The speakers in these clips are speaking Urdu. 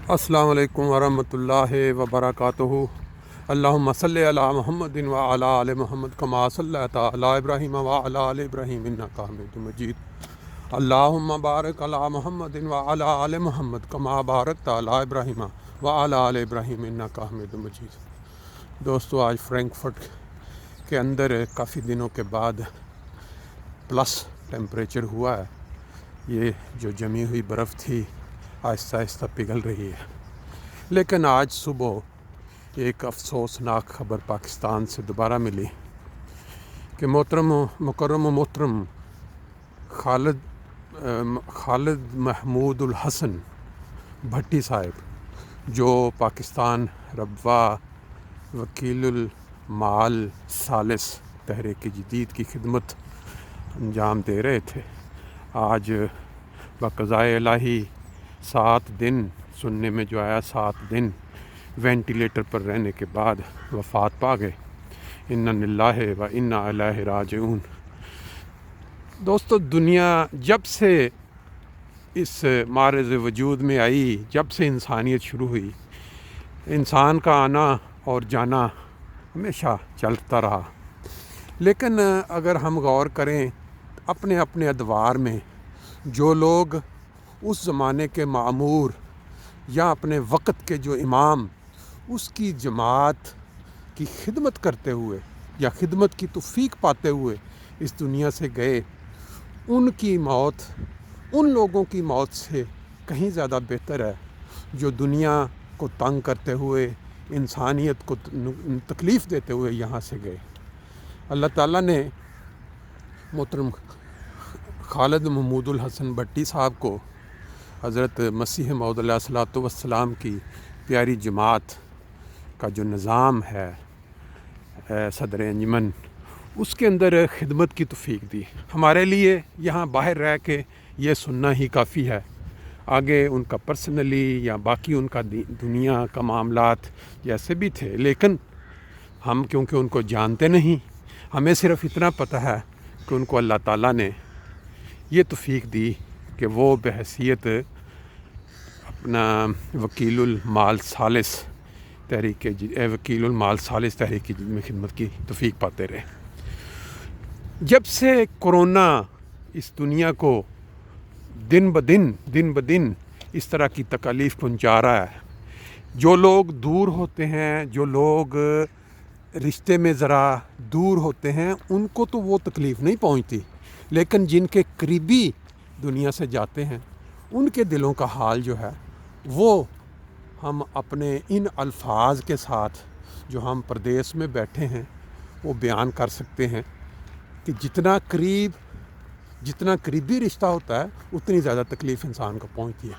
السلام علیکم ورحمۃ اللہ وبرکاتہ۔ اللہم صلی علی محمد وعلی آل محمد کما صلیت علی ابراہیم وعلی آل ابراہیم انک حمید مجید۔ اللہم بارک علی محمد وعلی آل محمد کما بارکت علی ابراہیم وعلی آل ابراہیم انک حمید مجید۔ دوستو، آج فرینکفرٹ کے اندر کافی دنوں کے بعد پلس ٹیمپریچر ہوا ہے۔ یہ جو جمی ہوئی برف تھی آہستہ آہستہ پگھل رہی ہے، لیکن آج صبح ایک افسوسناک خبر پاکستان سے دوبارہ ملی کہ مکرم و محترم خالد محمود الحسن بھٹی صاحب، جو پاکستان ربوہ وکیل المال ثالث تحریک جدید کی خدمت انجام دے رہے تھے، آج بقضائے الہی 7 دن سننے میں جو آیا 7 دن وینٹیلیٹر پر رہنے کے بعد وفات پا گئے۔ انا للہ و انا الیہ راجعون۔ دوستو، دنیا جب سے اس معرض وجود میں آئی، جب سے انسانیت شروع ہوئی، انسان کا آنا اور جانا ہمیشہ چلتا رہا، لیکن اگر ہم غور کریں اپنے اپنے ادوار میں جو لوگ اس زمانے کے معمور یا اپنے وقت کے جو امام اس کی جماعت کی خدمت کرتے ہوئے یا خدمت کی توفیق پاتے ہوئے اس دنیا سے گئے، ان کی موت ان لوگوں کی موت سے کہیں زیادہ بہتر ہے جو دنیا کو تنگ کرتے ہوئے، انسانیت کو تکلیف دیتے ہوئے یہاں سے گئے۔ اللہ تعالیٰ نے محترم خالد محمود الحسن بھٹی صاحب کو حضرت مسیح موعود علیہ الصلوۃ والسلام کی پیاری جماعت کا جو نظام ہے صدر انجمن، اس کے اندر خدمت کی توفیق دی۔ ہمارے لیے یہاں باہر رہ کے یہ سننا ہی کافی ہے، آگے ان کا پرسنلی یا باقی ان کا دنیا کا معاملات جیسے بھی تھے، لیکن ہم کیونکہ ان کو جانتے نہیں، ہمیں صرف اتنا پتہ ہے کہ ان کو اللہ تعالیٰ نے یہ توفیق دی کہ وہ بحیثیت اپنا وکیل المال ثالث تحریک میں خدمت کی توفیق پاتے رہے۔ جب سے کرونا اس دنیا کو دن بدن اس طرح کی تکالیف پہنچا رہا ہے، جو لوگ دور ہوتے ہیں، جو لوگ رشتے میں ذرا دور ہوتے ہیں، ان کو تو وہ تکلیف نہیں پہنچتی، لیکن جن کے قریبی دنیا سے جاتے ہیں ان کے دلوں کا حال جو ہے وہ ہم اپنے ان الفاظ کے ساتھ جو ہم پردیس میں بیٹھے ہیں وہ بیان کر سکتے ہیں کہ جتنا قریبی رشتہ ہوتا ہے اتنی زیادہ تکلیف انسان کو پہنچتی ہے۔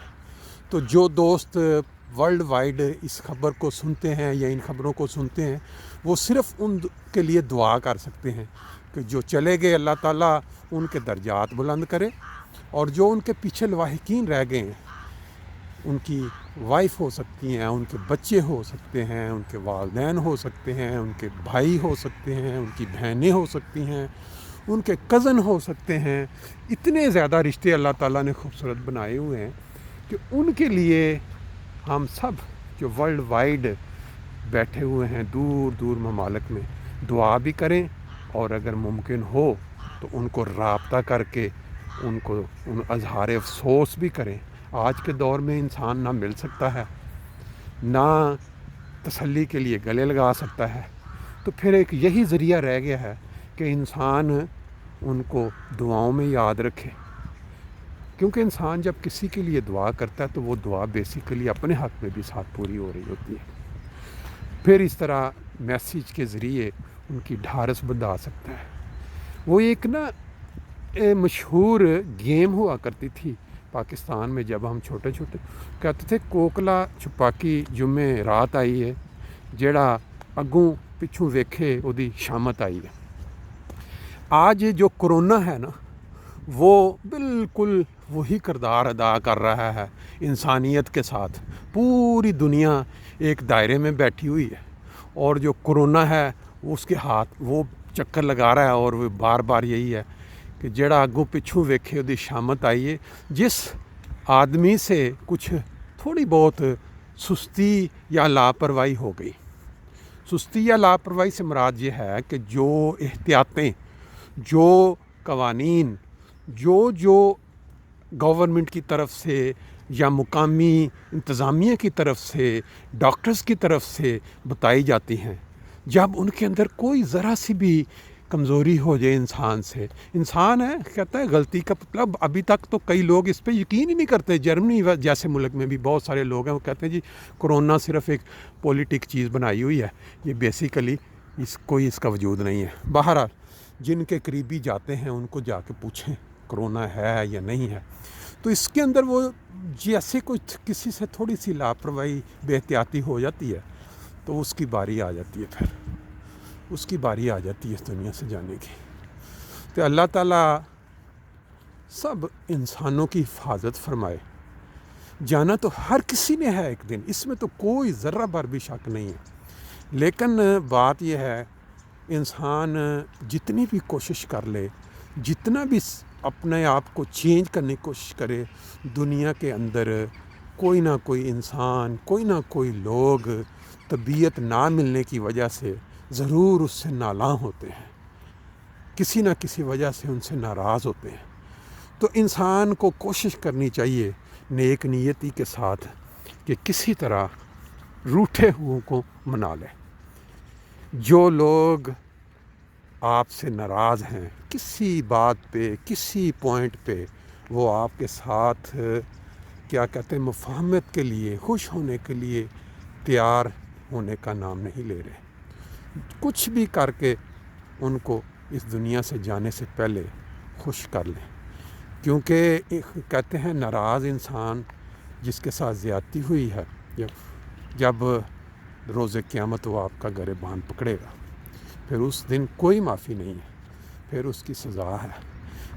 تو جو دوست ورلڈ وائڈ اس خبر کو سنتے ہیں یا ان خبروں کو سنتے ہیں، وہ صرف ان کے لیے دعا کر سکتے ہیں کہ جو چلے گئے اللہ تعالیٰ ان کے درجات بلند کرے، اور جو ان کے پیچھے لواحقین رہ گئے ہیں، ان کی وائف ہو سکتی ہیں، ان کے بچے ہو سکتے ہیں، ان کے والدین ہو سکتے ہیں، ان کے بھائی ہو سکتے ہیں، ان کی بہنیں ہو سکتی ہیں، ان کے کزن ہو سکتے ہیں، اتنے زیادہ رشتے اللہ تعالیٰ نے خوبصورت بنائے ہوئے ہیں کہ ان کے لیے ہم سب جو ورلڈ وائڈ بیٹھے ہوئے ہیں دور ممالک میں دعا بھی کریں، اور اگر ممکن ہو تو ان کو رابطہ کر کے ان اظہار افسوس بھی کریں۔ آج کے دور میں انسان نہ مل سکتا ہے، نہ تسلی کے لیے گلے لگا سکتا ہے، تو پھر ایک یہی ذریعہ رہ گیا ہے کہ انسان ان کو دعاؤں میں یاد رکھے، کیونکہ انسان جب کسی کے لیے دعا کرتا ہے تو وہ دعا بیسیکلی اپنے حق میں بھی ساتھ پوری ہو رہی ہوتی ہے، پھر اس طرح میسیج کے ذریعے ان کی ڈھارس بندھا سکتا ہے۔ وہ ایک مشہور گیم ہوا کرتی تھی پاکستان میں جب ہم چھوٹے کہتے تھے کوکلا چھپاکی جمعے رات آئی ہے، جیڑا اگوں پچھوں ویکھے اودی شامت آئی ہے۔ آج جو کرونا ہے نا، وہ بالکل وہی کردار ادا کر رہا ہے انسانیت کے ساتھ۔ پوری دنیا ایک دائرے میں بیٹھی ہوئی ہے، اور جو کرونا ہے اس کے ہاتھ وہ چکر لگا رہا ہے، اور وہ بار بار یہی ہے کہ جڑا اگوں پچھوں ویکھے دی شامت آئیے۔ جس آدمی سے کچھ تھوڑی بہت سستی یا لاپرواہی ہو گئی۔ سستی یا لاپرواہی سے مراد یہ ہے کہ جو احتیاطیں، جو قوانین، جو گورنمنٹ کی طرف سے یا مقامی انتظامیہ کی طرف سے، ڈاکٹرز کی طرف سے بتائی جاتی ہیں، جب ان کے اندر کوئی ذرا سی بھی کمزوری ہو جائے انسان سے، انسان ہے کہتا ہے غلطی کا مطلب، ابھی تک تو کئی لوگ اس پہ یقین ہی نہیں کرتے۔ جرمنی جیسے ملک میں بھی بہت سارے لوگ ہیں، وہ کہتے ہیں جی کرونا صرف ایک پولیٹک چیز بنائی ہوئی ہے، یہ بیسیکلی کوئی اس کا وجود نہیں ہے۔ بہرحال جن کے قریبی جاتے ہیں ان کو جا کے پوچھیں کرونا ہے یا نہیں ہے، تو اس کے اندر وہ جیسے کچھ کسی سے تھوڑی سی لاپرواہی، بے احتیاطی ہو جاتی ہے تو اس کی باری آ جاتی ہے، پھر اس کی باری آ جاتی ہے اس دنیا سے جانے کی۔ تو اللہ تعالیٰ سب انسانوں کی حفاظت فرمائے۔ جانا تو ہر کسی نے ہے ایک دن، اس میں تو کوئی ذرہ بھر بھی شک نہیں ہے، لیکن بات یہ ہے انسان جتنی بھی کوشش کر لے، جتنا بھی اپنے آپ کو چینج کرنے کی کوشش کرے، دنیا کے اندر کوئی نہ کوئی انسان، کوئی نہ کوئی لوگ طبیعت نہ ملنے کی وجہ سے ضرور اس سے نالاں ہوتے ہیں، کسی نہ کسی وجہ سے ان سے ناراض ہوتے ہیں۔ تو انسان کو کوشش کرنی چاہیے نیک نیتی کے ساتھ کہ کسی طرح روٹھے ہوئوں کو منا لے۔ جو لوگ آپ سے ناراض ہیں کسی بات پہ، کسی پوائنٹ پہ، وہ آپ کے ساتھ کیا کہتے ہیں مفاہمت کے لیے، خوش ہونے کے لیے تیار ہونے کا نام نہیں لے رہے، کچھ بھی کر کے ان کو اس دنیا سے جانے سے پہلے خوش کر لیں، کیونکہ کہتے ہیں ناراض انسان جس کے ساتھ زیادتی ہوئی ہے، جب روز قیامت وہ آپ کا گریبان پکڑے گا، پھر اس دن کوئی معافی نہیں ہے، پھر اس کی سزا ہے۔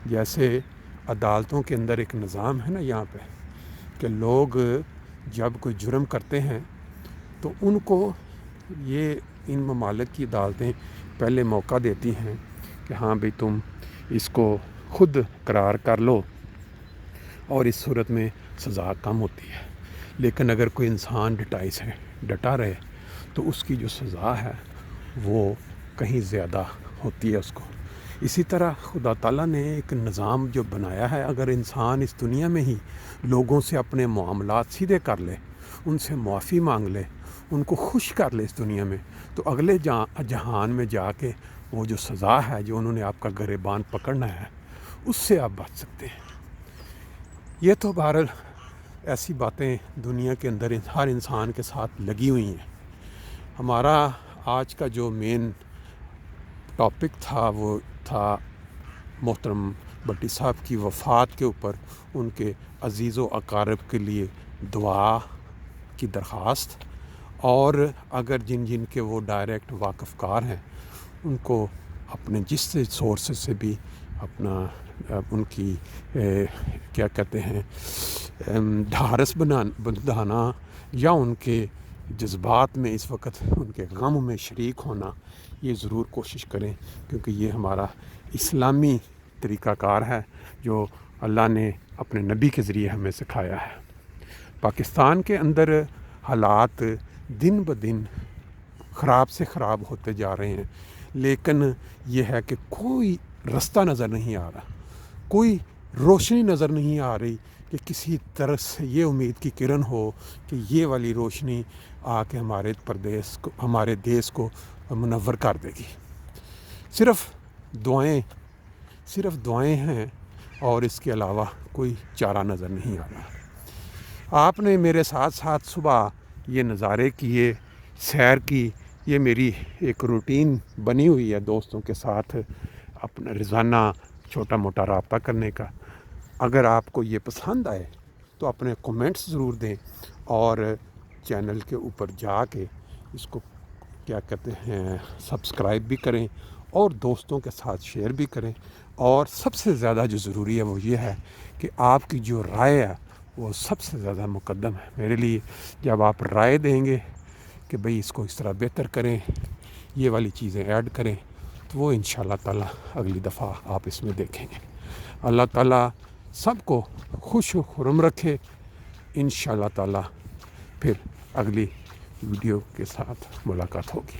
جیسے عدالتوں کے اندر ایک نظام ہے نا یہاں پہ، کہ لوگ جب کوئی جرم کرتے ہیں تو ان کو یہ ان ممالک کی عدالتیں پہلے موقع دیتی ہیں کہ ہاں بھئی تم اس کو خود قرار کر لو، اور اس صورت میں سزا کم ہوتی ہے۔ لیکن اگر کوئی انسان ڈٹا رہے تو اس کی جو سزا ہے وہ کہیں زیادہ ہوتی ہے اس کو۔ اسی طرح خدا تعالیٰ نے ایک نظام جو بنایا ہے، اگر انسان اس دنیا میں ہی لوگوں سے اپنے معاملات سیدھے کر لے، ان سے معافی مانگ لے، ان کو خوش کر لے اس دنیا میں، تو اگلے جہان میں جا کے وہ جو سزا ہے، جو انہوں نے آپ کا گریبان پکڑنا ہے، اس سے آپ بچ سکتے ہیں۔ یہ تو بہرحال ایسی باتیں دنیا کے اندر ہر انسان کے ساتھ لگی ہوئی ہیں۔ ہمارا آج کا جو مین ٹاپک تھا وہ تھا محترم بھٹی صاحب کی وفات کے اوپر ان کے عزیز و اقارب کے لیے دعا کی درخواست، اور اگر جن کے وہ ڈائریکٹ واقف کار ہیں ان کو اپنے جس سے سورسز سے بھی اپنا ان کی کیا کہتے ہیں ڈھارس بندھانا، یا ان کے جذبات میں اس وقت ان کے غم میں شریک ہونا، یہ ضرور کوشش کریں، کیونکہ یہ ہمارا اسلامی طریقہ کار ہے جو اللہ نے اپنے نبی کے ذریعے ہمیں سکھایا ہے۔ پاکستان کے اندر حالات دن بدن خراب سے خراب ہوتے جا رہے ہیں، لیکن یہ ہے کہ کوئی رستہ نظر نہیں آ رہا، کوئی روشنی نظر نہیں آ رہی کہ کسی طرح سے یہ امید کی کرن ہو کہ یہ والی روشنی آ کے ہمارے دیس کو منور کر دے گی۔ صرف دعائیں ہیں، اور اس کے علاوہ کوئی چارہ نظر نہیں آ رہا۔ آپ نے میرے ساتھ ساتھ صبح یہ نظارے کیے، سیر کی، یہ میری ایک روٹین بنی ہوئی ہے دوستوں کے ساتھ اپنا روزانہ چھوٹا موٹا رابطہ کرنے کا۔ اگر آپ کو یہ پسند آئے تو اپنے کومنٹس ضرور دیں، اور چینل کے اوپر جا کے اس کو کیا کہتے ہیں سبسکرائب بھی کریں، اور دوستوں کے ساتھ شیئر بھی کریں، اور سب سے زیادہ جو ضروری ہے وہ یہ ہے کہ آپ کی جو رائے ہے وہ سب سے زیادہ مقدم ہے میرے لیے۔ جب آپ رائے دیں گے کہ بھئی اس کو اس طرح بہتر کریں، یہ والی چیزیں ایڈ کریں، تو وہ انشاءاللہ تعالیٰ اگلی دفعہ آپ اس میں دیکھیں گے۔ اللہ تعالیٰ سب کو خوش و خرم رکھے، انشاءاللہ تعالیٰ پھر اگلی ویڈیو کے ساتھ ملاقات ہوگی.